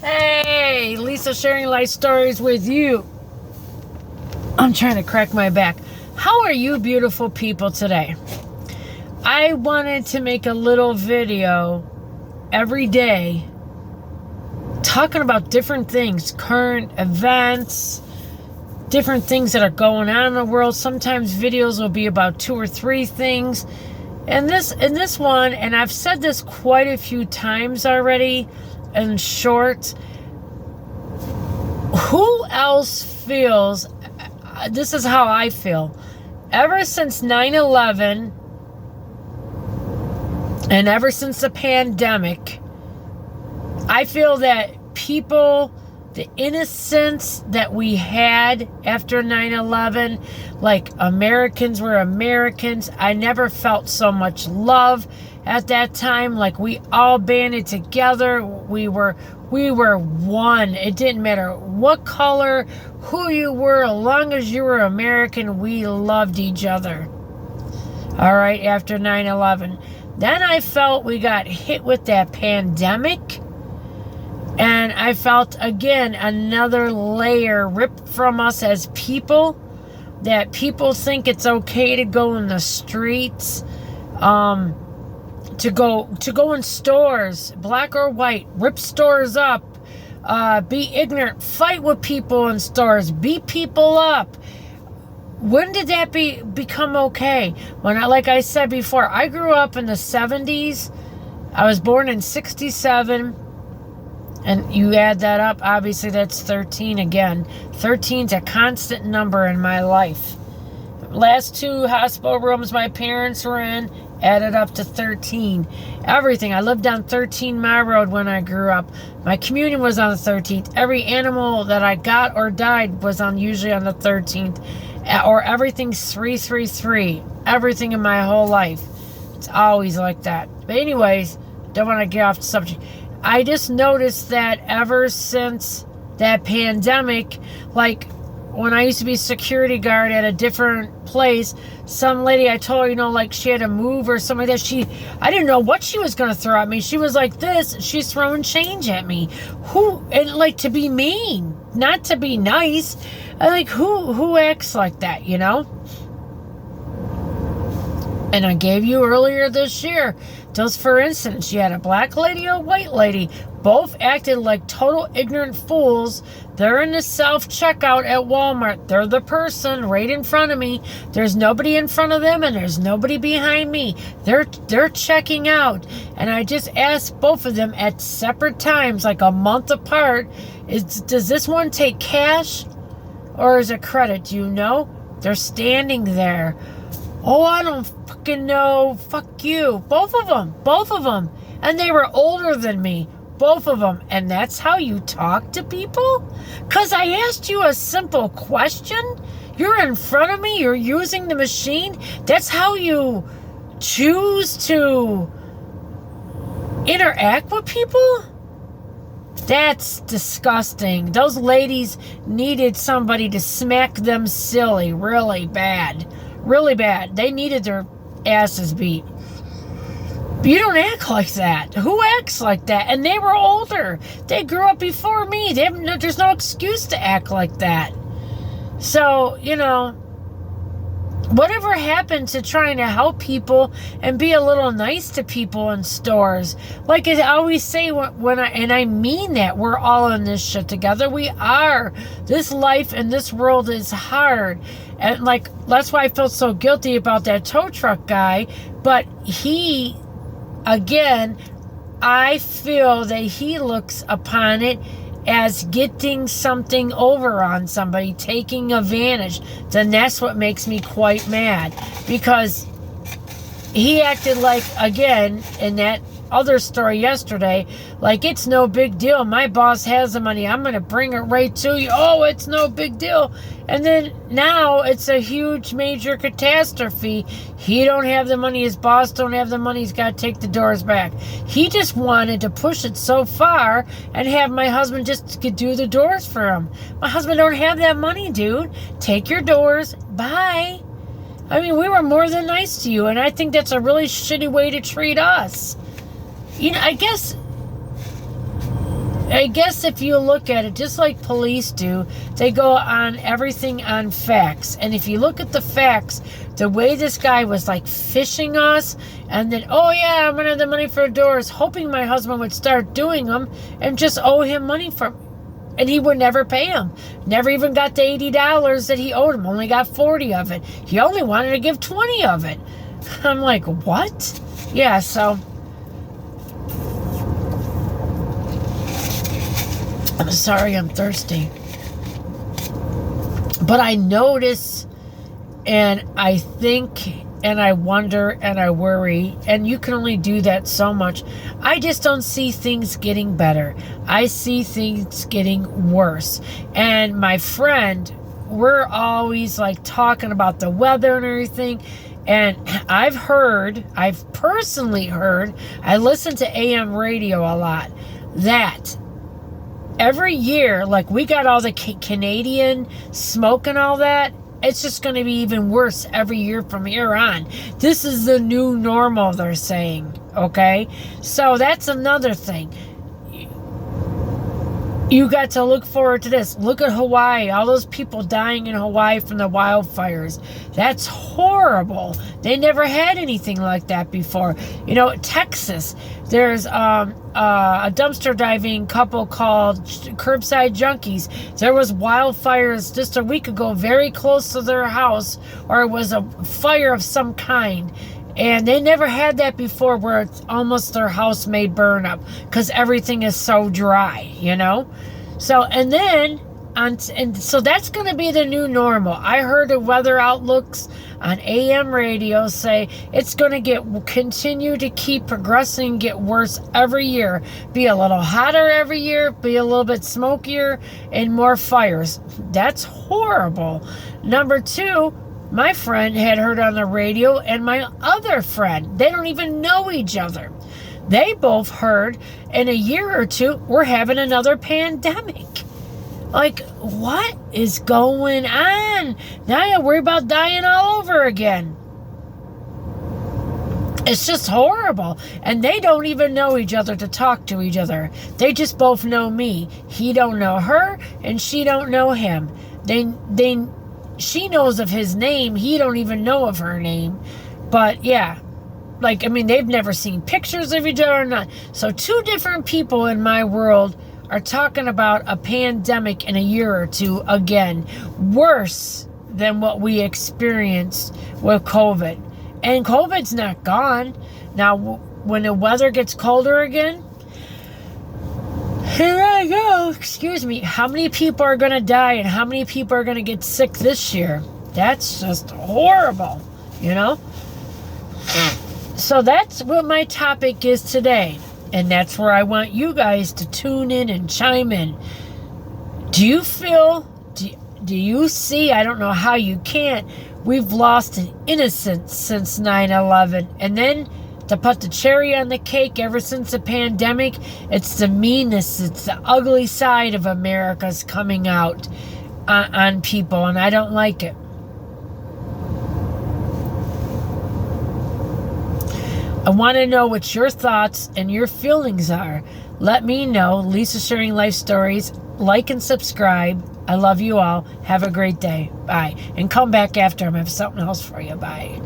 Hey, Lisa sharing life stories with you. I'm trying to crack my back. How are you beautiful people today? I wanted to make a little video every day talking about different things, current events, different things that are going on in the world. Sometimes videos will be about 2 or 3 things. And this one, and I've said this quite a few times already, in short, who else feels, this is how I feel, ever since 9/11 and ever since the pandemic, I feel that people, the innocence that we had after 9/11, like Americans were Americans. I never felt so much love at that time. Like we all banded together. We were one. It didn't matter what color, who you were, as long as you were American, we loved each other. All right, after 9/11. Then I felt we got hit with that pandemic. And I felt, again, another layer ripped from us as people, that people think it's okay to go in the streets, to go in stores, black or white, rip stores up, be ignorant, fight with people in stores, beat people up. When did that become okay? When like I said before, I grew up in the 70s. I was born in 67. And you add that up, obviously that's 13 again. 13's a constant number in my life. Last 2 hospital rooms my parents were in added up to 13. Everything. I lived on 13 Mile Road when I grew up. My communion was on the 13th. Every animal that I got or died was usually on the 13th. Or everything's 333. Everything in my whole life. It's always like that. But anyways, don't want to get off the subject. I just noticed that ever since that pandemic, like when I used to be security guard at a different place, some lady, I told her, like she had to move or something like that. I didn't know what she was going to throw at me. She was like this. She's throwing change at me. And like to be mean, not to be nice. Like who acts like that, And I gave you earlier this year, just for instance, you had a black lady or a white lady. Both acted like total ignorant fools. They're in the self-checkout at Walmart. They're the person right in front of me. There's nobody in front of them and there's nobody behind me. They're checking out. And I just asked both of them at separate times, like a month apart, does this one take cash or is it credit? Do you know? They're standing there. Oh, I don't fucking know. Fuck you. Both of them. And they were older than me. Both of them. And that's how you talk to people? Because I asked you a simple question. You're in front of me. You're using the machine. That's how you choose to interact with people? That's disgusting. Those ladies needed somebody to smack them silly really bad. Really bad. They needed their asses beat. You don't act like that. Who acts like that? And they were older. They grew up before me. There's no excuse to act like that. So, whatever happened to trying to help people and be a little nice to people in stores? Like I always say, and I mean that, we're all in this shit together. We are. This life and this world is hard. And that's why I felt so guilty about that tow truck guy. But he, again, I feel that he looks upon it as getting something over on somebody, taking advantage. Then that's what makes me quite mad. Because he acted like, again, in that other story yesterday, like it's no big deal. My boss has the money. I'm going to bring it right to you. Oh, it's no big deal. And then now it's a huge major catastrophe. He don't have the money. His boss don't have the money. He's got to take the doors back. He just wanted to push it so far and have my husband just do the doors for him. My husband don't have that money, dude. Take your doors. Bye. I mean, we were more than nice to you, and I think that's a really shitty way to treat us. I guess I guess if you look at it, just like police do, they go on everything on facts. And if you look at the facts, the way this guy was like fishing us, and then, oh yeah, I'm gonna have the money for doors, hoping my husband would start doing them and just owe him money for, and he would never pay him. Never even got the $80 that he owed him. Only got 40 of it. He only wanted to give 20 of it. I'm like, what? Yeah, so I'm sorry, I'm thirsty. But I notice, and I think, and I wonder, and I worry, and you can only do that so much. I just don't see things getting better. I see things getting worse. And my friend, we're always like talking about the weather and everything. And I've personally heard, I listen to AM radio a lot, that every year, like we got all the Canadian smoke and all that, it's just going to be even worse every year from here on. This is the new normal, they're saying, okay? So that's another thing. You got to look forward to this. Look at Hawaii. All those people dying in Hawaii from the wildfires. That's horrible. They never had anything like that before. You know, Texas, there's a dumpster diving couple called Curbside Junkies. There was wildfires just a week ago very close to their house, or it was a fire of some kind. And they never had that before, where it's almost their house may burn up because everything is so dry, you know? So, and then, and so that's going to be the new normal. I heard the weather outlooks on AM radio say it's going to continue to keep progressing, get worse every year. Be a little hotter every year, be a little bit smokier, and more fires. That's horrible. Number two, my friend had heard on the radio, and my other friend, they don't even know each other. They both heard in a year or two, we're having another pandemic. Like, what is going on? Now you worry about dying all over again. It's just horrible. And they don't even know each other to talk to each other. They just both know me. He don't know her, and she don't know him. She knows of his name. He don't even know of her name. But yeah, like, I mean, they've never seen pictures of each other or not. So two different people in my world are talking about a pandemic in a year or two again. Worse than what we experienced with COVID. And COVID's not gone. Now, when the weather gets colder again, here I go, excuse me, how many people are going to die and how many people are going to get sick this year? That's just horrible, you know? So that's what my topic is today. And that's where I want you guys to tune in and chime in. Do you feel, do you see, I don't know how you can't, we've lost an innocence since 9/11. And then to put the cherry on the cake, ever since the pandemic, it's the meanness, it's the ugly side of America's coming out on people, and I don't like it. I want to know what your thoughts and your feelings are. Let me know. Lisa Sharing Life Stories. Like and subscribe. I love you all. Have a great day. Bye. And come back after. I have something else for you. Bye.